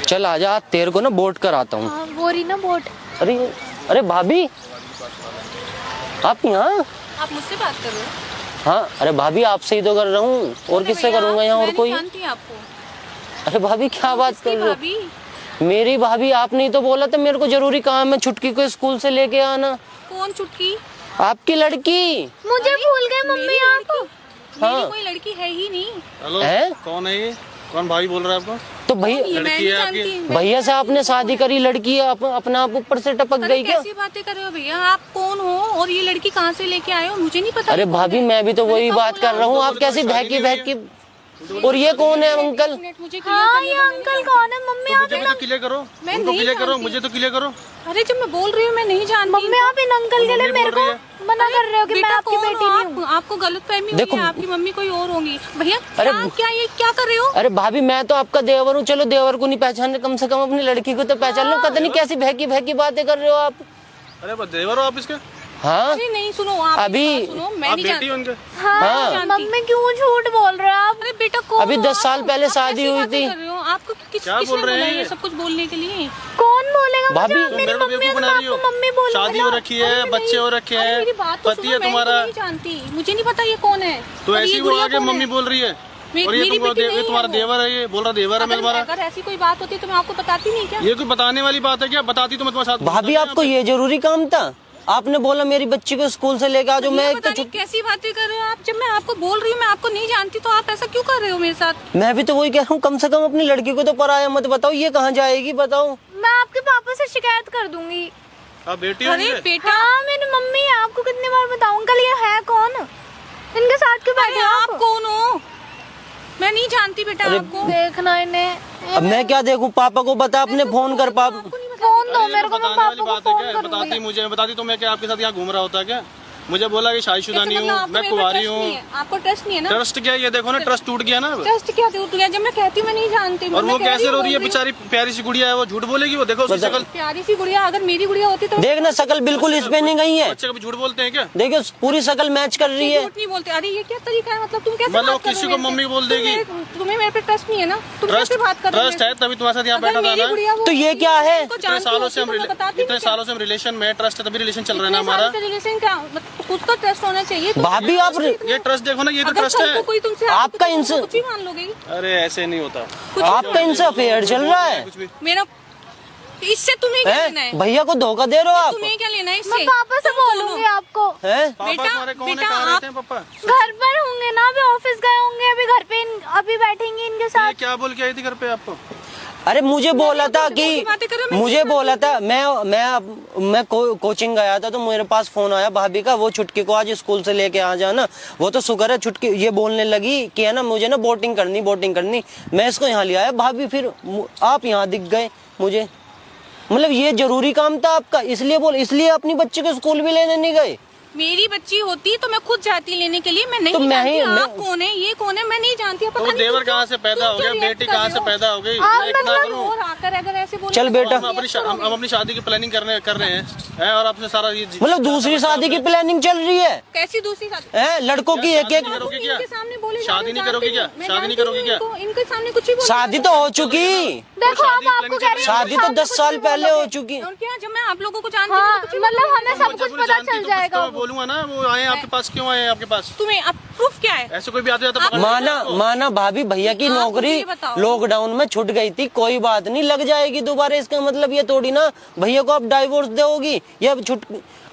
चल आजा, तेरे को ना बोट कराता हूँ। हाँ, वो रही ना बोट। अरे अरे भाभी, आप यहाँ? आप मुझसे बात कर रहे हो? हाँ, अरे भाभी आपसे ही तो कर रहा हूँ, और किससे करूँगा यहाँ, और कोई? जानती है आपको? अरे भाभी क्या बात कर रहे भाभी? हो? मेरी भाभी, आपने ही तो बोला था मेरे को जरूरी काम है, छुटकी को स्कूल से लेके आना। कौन छुटकी? आपकी लड़की। मुझे भूल गए मम्मी आप। मेरी कोई लड़की है ही नहीं। हेलो, है? कौन है ये? कौन भाई बोल रहा है आपको? तो भैया, लड़की है आपकी? भैया से आपने शादी करी, लड़की है, अपना आप ऊपर से टपक गई क्या? कैसी बातें कर रहे हो भैया? आप कौन हो और ये लड़की कहाँ से लेके आए हो? मुझे नहीं पता। अरे भाभी, मैं भी तो वही बात कर रहा हूँ, आप कैसी बहकी बहकी। और ये कौन है अंकल? हाँ, ये अंकल कौन है? मम्मी आप मुझे भी तो क्लियर करो, उनको क्लियर करो, मुझे तो क्लियर करो। अरे जब मैं बोल रही हूँ मैं नहीं जानती। मम्मी आप इन अंकल के लिए मेरे को मना कर रहे हो कि मैं आपकी बेटी नहीं हूँ। आपको गलतफहमी हुई है, आपकी मम्मी कोई और होंगी। भैया अरे क्या ये क्या कर रहे हो? अरे भाभी, मैं तो आपका देवर हूँ, चलो देवर को नहीं पहचान, कम से कम अपनी लड़की को तो पहचान लो। पता नहीं कैसी बहकी बहकी बातें कर रहे हो आप। अरे देवर हो आप इसके? हाँ अरे नहीं, सुनो आप अभी सुनो, मैं आप नहीं बेटी हो जानती। उनके? हाँ, मम्मी क्यों झूठ बोल रहे हो आप? अरे बेटा कौन? अभी 10 साल पहले शादी हुई थी। आपको क्या बोल रहे हैं ये सब कुछ बोलने के लिए? कौन बोलेगा? भाभी, मेरी मेरे को मम्मी बेवकूफ है, बना तो रही हो? आपको मम्मी बोल। शादी हो रखी है, बच्चे हो रखे अरे मेरी हैं, बात तो पति सुनो, है मैं तुम्हारा, नहीं जानती, मुझे नहीं पता ये कौन है। तो और ऐसी ये वो गुड़िया आगे कौन मम्मी है? बोल रही है। और ये मेरी तुमको बेटी नहीं ये है तुम्हारा वो। देवर है, ये बोल रहा देवर है मेरा। अगर ऐसी कोई बात होती तो मैं आपको बताती नहीं क्या? ये कोई बताने वाली बात है क्या? बताती तो मैं तुम्हारे साथ। भाभी, आपको ये जरूरी काम था? आपने बोला मेरी बच्ची को स्कूल से लेके आ जाओ। मैं एक पता तो नहीं कैसी बातें कर रहे हो आप। जब मैं आपको बोल रही हूँ मैं आपको नहीं जानती, तो आप ऐसा क्यों कर रहे हो मेरे साथ? मैं भी तो वही कह रहा हूँ, कम से कम अपनी लड़की को तो पराया मत बताओ। ये कहाँ जाएगी बताओ? मैं आपके पापा से शिकायत कर दूंगी। आप बेटी हो अरे इनके? बेटा, हाँ, मेरी मम्मी है। आपको कितनी बार बताऊं? अंकल ये है कौन? इनके साथ क्यों बैठे आप कौन हो? मैं नहीं जानती बेटा आपको। देखना इन्हें। अब मैं क्या देखूं? पापा को बता, अपने फोन कर पापा। फोन दो मेरे को, मैं बताने वाली पापा को बात है फोन क्या? करूंगी। बताती मुझे, बताती तो मैं क्या आपके साथ यहाँ घूम रहा होता क्या? मुझे बोला कि शादीशुदा नहीं हूँ, आपको मैं मेरे पे कुंवारी ट्रस्ट हूँ। नहीं है। आपको ट्रस्ट नहीं है ना? ट्रस्ट क्या? ये देखो ना, ट्रस्ट टूट गया ना। ट्रस्ट क्या टूट गया? जब मैं कहती हूँ मैं नहीं जानती। और वो कैसे रो रही है बेचारी, प्यारी सी गुड़िया है, वो झूठ बोलेगी? वो देखो उसकी शक्ल। प्यारी सी गुड़िया, अगर मेरी गुड़िया होती तो देखना, शकल बिल्कुल इस पे नहीं गई है। बच्चे कभी झूठ बोलते हैं क्या? देखियो, पूरी शकल मैच कर रही है। झूठ नहीं बोलते। अरे ये क्या तरीका है? मतलब तुम कैसे मतलब बात कर रहे हो किसी को मेरे से? मम्मी बोल देगी? तुम्हें मेरे पे ट्रस्ट नहीं है ना? तुम कैसे बात कर रहे हो? ट्रस्ट है तभी तुम्हारे साथ यहाँ अगर बैठा था मेरी ना। गुड़िया वो तो ये होती, क्या है? उनको इतने जानती सालों से होती हम तो मैं बताती इतने नहीं क्या? सालों से हम रिलेशन में, ट्रस्ट है तभी रिलेशन चल रहा है ना इतने हमारा। सालों से रिलेशन क्या? कुछ तो ट्रस्ट होना चाहिए। भाभी, आप ये ट्रस्ट देखो ना, ये तो अगर ट्रस्ट कल को है। कोई तुमसे आपका तो इनसे- कुछ भी मान लोगे? अरे ऐसे नहीं होता आपका इनसे अफेयर चल रहा है। कुछ भी। मेरा इससे तुम्हें क्या लेना हैं? है? भैया को धोखा दे रहे हो आप? तुम्हें क्या लेना है मैं इससे? पापा से बोलूंगी आपको। हैं? पापा बेटा, तुम्हारे कौन है? बेटा, कहाँ रहते हैं पापा? घर पर होंगे ना, अभी ऑफिस गए होंगे, अभी घर पे अभी बैठेंगे इनके ये साथ। क्या बोल के आई थी घर पे आपको? अरे मुझे बोला था कि बातें कर रहे हो, मैं मुझे बोला था, मैं कोचिंग गया था तो मेरे पास फोन आया भाभी का, वो छुटकी को आज स्कूल से लेके आ जाना। वो तो शुक्र है छुटकी ये बोलने लगी कि है ना, मुझे ना बोटिंग करनी। मैं इसको यहाँ ले आया भाभी, फिर आप यहाँ दिख गए मुझे। मतलब ये जरूरी काम था आपका, इसलिए अपनी बच्ची को स्कूल भी लेने नहीं गए। मेरी बच्ची होती तो मैं खुद जाती लेने के लिए। मैं नहीं तो मैं जानती ही- आप कौन है, ये कौन है, मैं नहीं जानती। तो देवर कहाँ से पैदा हो गया, बेटी कहाँ से पैदा हो गई? मैं इतना करूँ? और आकर अगर ऐसे बोलो चल बेटा, हम अपनी शादी की प्लानिंग कर रहे हैं और आपसे सारा ये मतलब दूसरी शादी की प्लानिंग चल रही है? कैसी दूसरी शादी? हैं? लड़कों की एक एक करोगे क्या? इनके सामने बोले शादी नहीं करोगे क्या? शादी नहीं करोगे क्या? इनके सामने कुछ भी बोलो। शादी तो हो चुकी, देखो अब आपको कह रही हूँ, शादी तो 10 साल पहले हो चुकी। और क्या, जब मैं आप लोगों को जानती हाँ, हूँ तो कुछ भी मतलब बोलो। हमें सब कुछ पता चल जाएगा। मैं बोलूंगा ना, वो आए आपके पास, क्यों आए आपके पास? तुम्हें अब प्रूफ क्या है? ऐसे कोई भी आता जाता पकड़ लेगा। माना भाभी, भैया की आप नौकरी मुझे बताओ। लॉकडाउन में छूट गई थी, कोई बात नहीं, लग जाएगी दोबारा। इसका मतलब ये थोड़ी ना भैया को आप डाइवोर्स दोगी। ये छुट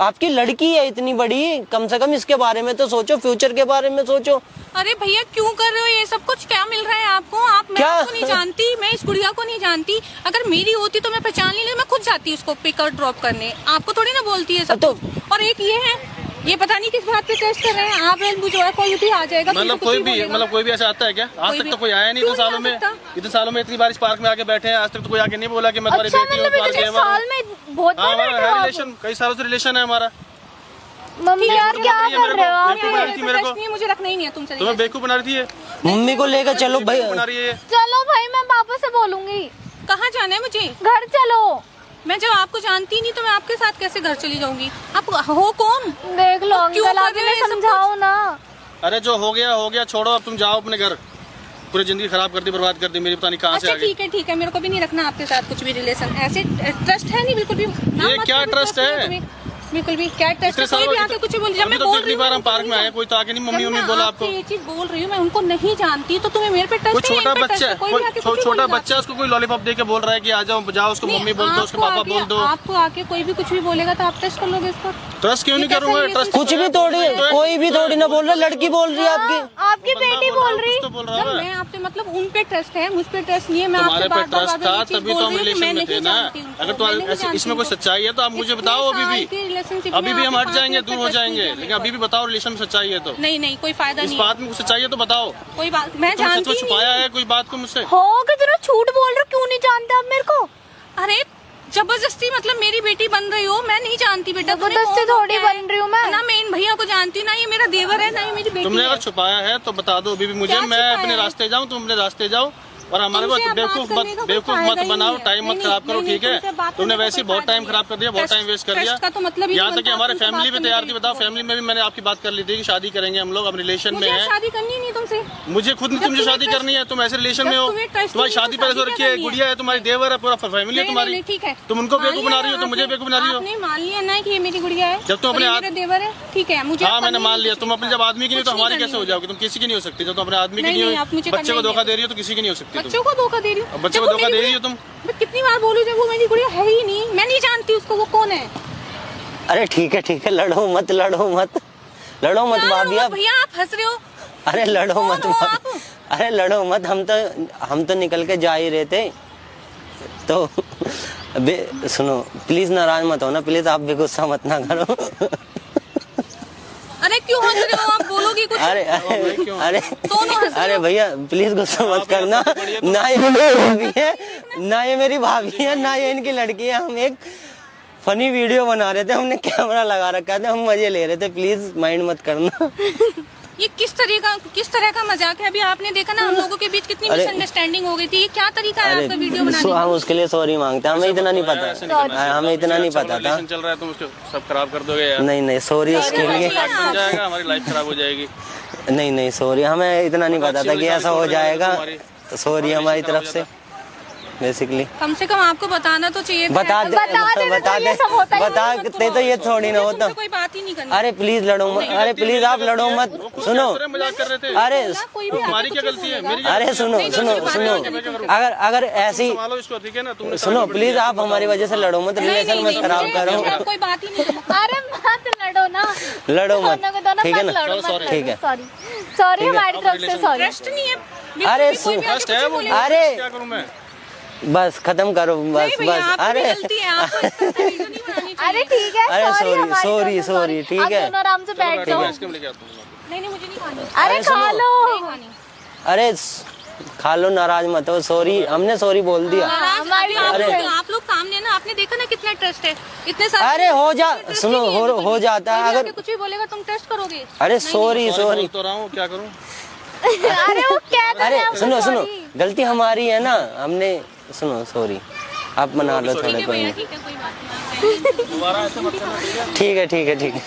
आपकी लड़की है इतनी बड़ी, कम से कम इसके बारे में तो सोचो, फ्यूचर के बारे में सोचो। अरे भैया क्यों कर रहे हो ये सब कुछ? क्या मिल रहा है आपको? मैं क्या? आपको नहीं जानती, मैं इस गुड़िया को नहीं जानती। अगर मेरी होती तो मैं पहचान नहीं, मैं खुद जाती उसको पिक और ड्रॉप करने। आपको थोड़ी ना बोलती है सब तो- कुछ। और एक ये है, ये पता नहीं किस बात पे टेस्ट कर रहे हैं आप। मुझे कोई भी आ जाएगा, मतलब कोई भी ऐसा आता है क्या? आज तक तो कोई आया नहीं। क्यों नहीं आ सकता? इतने सालों में इतनी बार इस पार्क में आके बैठे हैं, आज तक तो कोई आके नहीं बोला कि मैं तुम्हारी अच्छा, बेटी हूँ, मतलब तुम्हारे इतने देवर हूँ। साल में बहुत हाँ, बार बैठे हमारा हो है आप। रिलेशन, कई सालों से रिलेशन है हमारा। मम्मी यार क्या बेवकूफ कर रहे हो आप? बेवकूफ बना रही थी मेरे को। नहीं, मुझे रखना ही नहीं है तुमसे। तुम्हें बेवकूफ बना रही थी ये? मम्मी को लेकर चलो बना भैया। रही है ये। चलो भाई, मैं पापा से बोलूंगी। कहाँ जाना है मुझे? घर चलो। मैं जब आपको जानती नहीं तो मैं आपके साथ कैसे घर चली जाऊंगी? आप हो कौन? देख लो क्यों अंकल, कर आप रहे हो इन्हें ये सब समझाओ ना। अरे जो हो गया, छोड़ो, अब तुम जाओ अपने घर। पूरी जिंदगी खराब कर दी, बर्बाद कर दी मेरी, पता नहीं कहाँ से आ अच्छा गई। ठीक है, मेरे को भी नहीं रखना आपके साथ कुछ भी रिलेशन, ऐसे ट्रस्ट है नहीं बिल्कुल भी। ये क्या ट्रस्ट है? बिल्कुल भी क्या ट्रस्ट है? कोई भी आके कुछ बोल, जब मैं बोल रही हूँ हम पार्क में आए, कोई तो आके नहीं मम्मी मम्मी बोला आपको। ये चीज बोल रही हूँ, मैं उनको नहीं जानती, तो तुम्हें मेरे पे ट्रस्ट कोई है? छोटा बच्चा, छोटा बच्चा बच्चा उसको कोई लॉलीपॉप दे के बोल रहा है कि आ जाओ, जाओ उसको मम्मी बोल दो, उसके पापा बोल दो। आपको आके कोई भी कुछ भी बोलेगा तो आप ट्रस्ट कर लोगे इसको? ट्रस्ट क्यों नहीं करूँगा? ट्रस्ट कुछ भी थोड़ी, कोई भी थोड़ी ना बोल रहा, लड़की बोल रही है आपकी। आपकी बेटी बोल रही। तो बोल रहा है मैं आपसे मतलब उन पे ट्रस्ट है, मुझ पे ट्रस्ट नहीं है। मैं तुम्हारे आपसे पे बार-बार ट्रस्ट था तभी तो हम रिलेशन में थे ना। अगर तो इसमें कोई सच्चाई है तो आप मुझे बताओ। अभी भी हम हट जाएंगे, दूर हो जाएंगे, लेकिन अभी भी बताओ रिलेशन में सच्चाई है तो। नहीं कोई फायदा इस नहीं। बात में कुछ सच्चाई है तो बताओ। कोई बात मैं तुमने जानती सच में छुपाया है कोई बात को मुझसे? हो कितना झूठ बोल रहे हो, क्यों नहीं जानते आप मेरे को? अरे जबरदस्ती मतलब मेरी बेटी बन रही हो, मैं नहीं जानती बेटा। जबरदस्ती थोड़ी बन रही हूँ मैं। ना मैं इन भैया को जानती हूँ, ना ये मेरा देवर है, ना ये मेरी बेटी तुमने है। अगर छुपाया है तो बता दो अभी भी मुझे, क्या मैं छुपाया अपने है? रास्ते जाऊँ, तुम अपने रास्ते जाओ, और हमारे को तुमसे अब बात करने का कोई बेवकूफ फायदा मत ही बनाओ, नहीं है। टाइम मत नहीं, खराब करो, नहीं, ठीक है? तुमसे बात तुमने करने का वैसे ही कोई बहुत फायदा टाइम नहीं खराब कर दिया, बहुत टाइम वेस्ट कर दिया। ट्रस्ट का तो मतलब ही यहाँ नहीं तक कि बनता, हमारे तुमसे फैमिली बात भी तैयार थी, करने बताओ की। फैमिली में भी मैंने आपकी बात कर ली थी कि शादी करेंगे हम लोग, अब रिलेशन में मुझे है। शादी करनी नहीं तुमसे। मुझे खुद नहीं तुमसे शादी करनी है, तुम ऐसे रिलेशन में हो, तुम्हारी शादी पहले से रखी है, गुड़िया है तुम्हारी, देवर है, पूरा फैमिली है तुम्हारी। ठीक है, तुम उनको मान बेवकूफ बना लिया रही हो, ना तुम मुझे आपने- बेवकूफ बना रही हो। आपने मान लिया ना कि ये मेरी गुड़िया है, जब तुम अपने और ये मेरा देवर है, ठीक है। मुझे हाँ अब मैंने करनी मान नहीं लिया, कुछ तुम अपने जब आदमी की नहीं तो कुछ हमारी नहीं कैसे हो करनी जाओगी? तुम किसी की नहीं हो सकती, जब तुम अपने आदमी की नहीं, नहीं नहीं, आप मुझे हो, बच्चे को करने धोखा नहीं दे रही हो तो किसी की नहीं हो सकती तुम। बच्चों को धोखा दे रही हूँ। बच्चे को जब वो धोखा मेरी दे रही हो तुम। मैं कितनी बार बोलूं, जब वो मेरी गुड़िया है ही नहीं, मैं नहीं जानती उसको, वो कौन है? अरे ठीक है, लड़ो मत, लड़ो मत, लड़ो मत भाभी आप। भैया आप हंस रहे हो। अरे लड़ो मत, कौन हो आप? अरे लड़ो मत, हम तो निकल के जा ही रहे थे तो सुनो प्लीज, नाराज मत हो ना प्लीज, आप भी गुस्सा मत ना करो। अरे क्यों हंस रहे हो आप? बोलोगी कुछ? अरे अरे दोनों हंस रहे अरे हो। भैया प्लीज गुस्सा मत करना, ना ये मेरी भाभी है, ना ये मेरी भाभी है, ना ये इनकी लड़की है। हम एक फनी वीडियो बना रहे थे, हमने कैमरा लगा रखा था, हम मजे ले रहे थे, प्लीज माइंड मत करना। ये किस तरह का मजाक है? अभी आपने देखा ना हम लोगों के बीच कितनी अरे- मिसअंडरस्टैंडिंग हो गई थी। ये क्या तरीका है अरे आपका वीडियो बनाने हम का? उसके लिए सॉरी मांगते हैं, हमें इतना नहीं पता, हमें इतना नहीं पता था। रिलेशन चल रहा है, तुम उसको सब खराब कर दोगे यार। नहीं सॉरी उसके लिए, बन जाएगा, हमारी लाइफ खराब हो जाएगी। नहीं सॉरी, हमें इतना नहीं पता था कि ऐसा हो जाएगा, सॉरी हमारी तरफ से बेसिकली। कम से कम आपको बताना तो चाहिए था। बता दे, तो ये थोड़ी ना होता। कोई बात ही नहीं करनी। अरे प्लीज लड़ो मत, अरे प्लीज आप लड़ो मत, सुनो, मजाक कर रहे थे। अरे कोई भी हमारी क्या गलती है? मेरी अरे सुनो, अगर ऐसी, संभालो इसको, ठीक है ना? तुमने सुनो प्लीज आप हमारी वजह से लड़ो मत, रिलेशन मत खराब करो, कोई बात ही नहीं। अरे मत लड़ो ना, लड़ो मत, दोनों को दोनों ठीक है मत ना? लड़ो, मत ठीक है, लड़ो, सॉरी हमारी तरफ से सॉरी। ट्रस्ट नहीं है बिल्कुल अरे भी, कोई भी आके ट्रस्ट कुछ है वो, बोलेगा। अरे क्या करूं मैं? बस खत्म करो, बस नहीं भैया, बस। आपकी अरे गलती है, आपको इस तरह से वीडियो नहीं बनानी चाहिए। अरे ठीक है, अरे सॉरी sorry, हमारी sorry, तरफ से sorry, sorry। ठीक आप है। दोनों आराम से बैठ जाओ। आइसक्रीम लेके आता हूं। नहीं मुझे नहीं खानी। अरे अरे खा सुनो। लो। नहीं खानी। अरे खा लो, नाराज मत हो, सॉरी हमने सॉरी बोल दिया। अभी अरे। आप लोग सामने ना, आपने देखा ना कितना ट्रस्ट है, इतने सारे। अरे हो जा, ट्रस्ट सुनो ही नहीं है हो जाता है, कोई भी अगर आके कुछ भी बोलेगा तुम ट्रस्ट करोगे? अरे सॉरी बोल तो रहा हूँ, क्या करूं? अरे वो कह दो अरे ना, सुनो sorry। गलती हमारी है ना, हमने सुनो सॉरी, आप मना लो थोड़े, ठीक है कोई भैया, नहीं, ठीक है, कोई बात नहीं। दोबारा ऐसे मत करना, ठीक है? ठीक है।